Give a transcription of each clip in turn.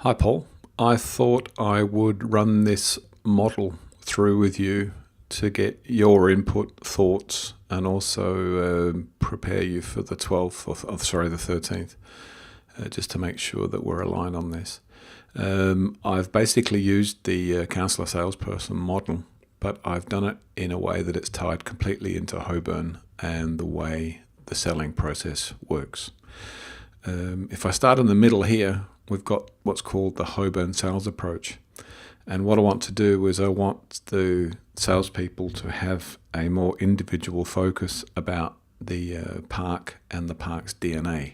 Hi, Paul. I thought I would run this model through with you to get your input, thoughts, and also prepare you for the 12th, the 13th, just to make sure that we're aligned on this. I've basically used the counsellor salesperson model, but I've done it in a way that it's tied completely into Hoburne and the way the selling process works. If I start in the middle here, we've got what's called the Hoburne sales approach. And what I want to do is I want the salespeople to have a more individual focus about the park and the park's DNA.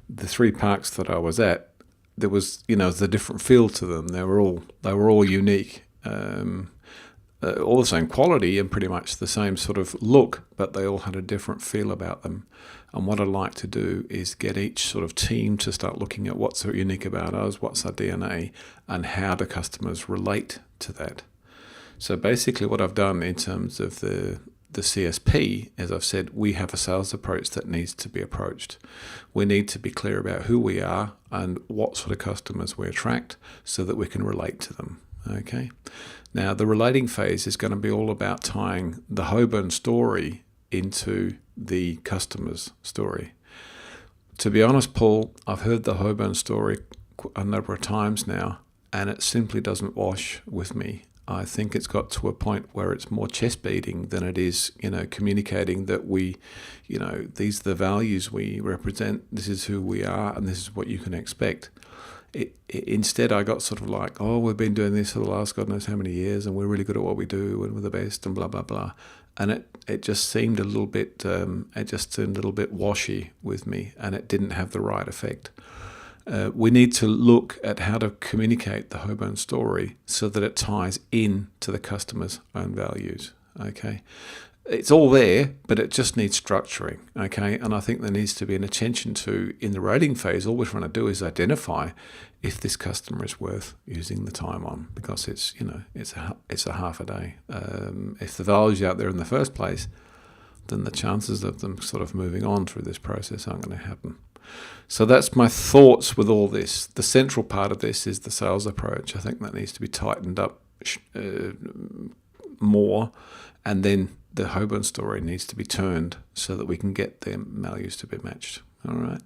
The three parks that I was at, there was a different feel to them. They were all unique, all the same quality and pretty much the same sort of look, but they all had a different feel about them. And what I'd like to do is get each sort of team to start looking at what's so unique about us, what's our DNA, and how do customers relate to that. So basically what I've done in terms of the CSP, as I've said, we have a sales approach that needs to be approached. We need to be clear about who we are and what sort of customers we attract so that we can relate to them. Okay. Now, the relating phase is going to be all about tying the Hoburne story into the customer's story. To be honest, Paul, I've heard the Hoburne story a number of times now, and it simply doesn't wash with me. I think it's got to a point where it's more chest beating than it is, communicating that these are the values we represent, this is who we are, and this is what you can expect. Instead, I got sort of like, we've been doing this for the last God knows how many years, and we're really good at what we do, and we're the best, and blah blah blah. And it just seemed a little bit, washy with me, and it didn't have the right effect. We need to look at how to communicate the Hoburne story so that it ties in to the customer's own values. Okay. It's all there, but it just needs structuring, okay? And I think there needs to be an attention to, in the rating phase, all we're trying to do is identify if this customer is worth using the time on, because it's a half a day. If the value's out there in the first place, then the chances of them sort of moving on through this process aren't going to happen. So that's my thoughts with all this. The central part of this is the sales approach. I think that needs to be tightened up more, and then the Hoburne story needs to be turned so that we can get their values to be matched. All right.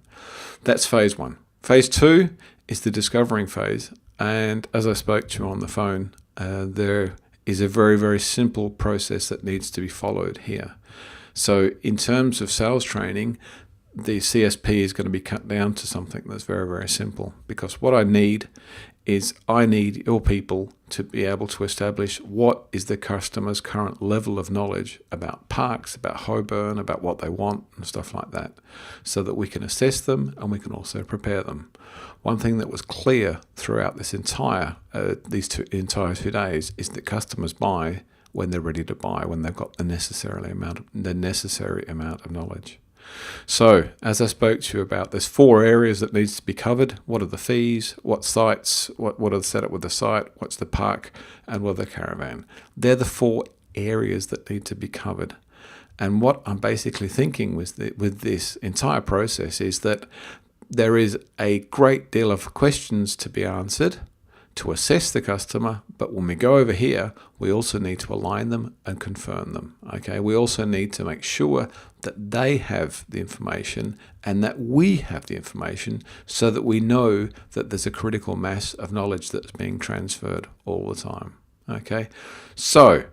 That's phase one. Phase two is the discovering phase. And as I spoke to you on the phone, there is a very, very simple process that needs to be followed here. So in terms of sales training, the CSP is going to be cut down to something that's very, very simple, because what I need your people to be able to establish what is the customer's current level of knowledge about parks, about Hoburne, about what they want and stuff like that, so that we can assess them and we can also prepare them. One thing that was clear throughout this entire 2 days is that customers buy when they're ready to buy, when they've got the necessary amount of knowledge. So, as I spoke to you about, there's 4 areas that needs to be covered. What are the fees? What sites? What are the setup with the site? What's the park? And what are the caravan? They're the 4 areas that need to be covered. And what I'm basically thinking with this entire process is that there is a great deal of questions to be answered to assess the customer, but when we go over here, we also need to align them and confirm them. Okay, we also need to make sure that they have the information and that we have the information, so that we know that there's a critical mass of knowledge that's being transferred all the time. Okay, so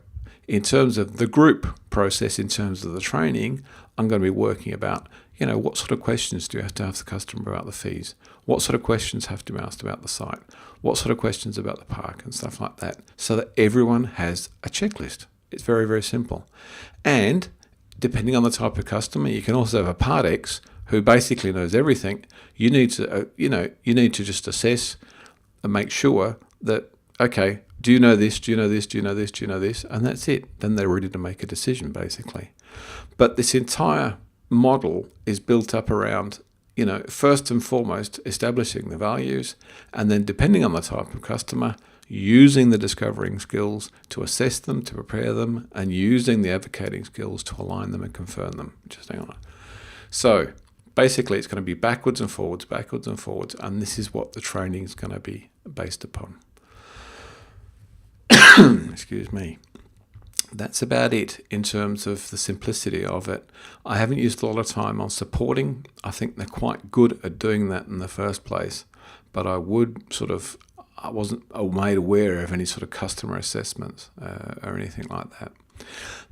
in terms of the group process, in terms of the training, I'm going to be working about, what sort of questions do you have to ask the customer about the fees? What sort of questions have to be asked about the site? What sort of questions about the park and stuff like that, so that everyone has a checklist. It's very, very simple. And depending on the type of customer, you can also have a part X who basically knows everything. You need to just assess and make sure that, okay, do you know this? Do you know this? Do you know this? Do you know this? And that's it. Then they're ready to make a decision, basically. But this entire model is built up around, first and foremost, establishing the values, and then depending on the type of customer, using the discovering skills to assess them, to prepare them, and using the advocating skills to align them and confirm them. Just hang on. So Basically, it's going to be backwards and forwards, and this is what the training is going to be based upon. Excuse me. That's about it in terms of the simplicity of it. I haven't used a lot of time on supporting. I think they're quite good at doing that in the first place, but I wasn't made aware of any sort of customer assessments or anything like that.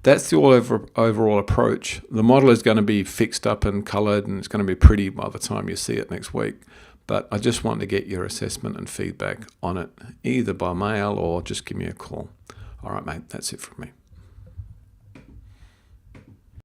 That's the overall approach. The model is going to be fixed up and coloured, and it's going to be pretty by the time you see it next week. But I just want to get your assessment and feedback on it, either by mail or just give me a call. All right, mate, that's it from me.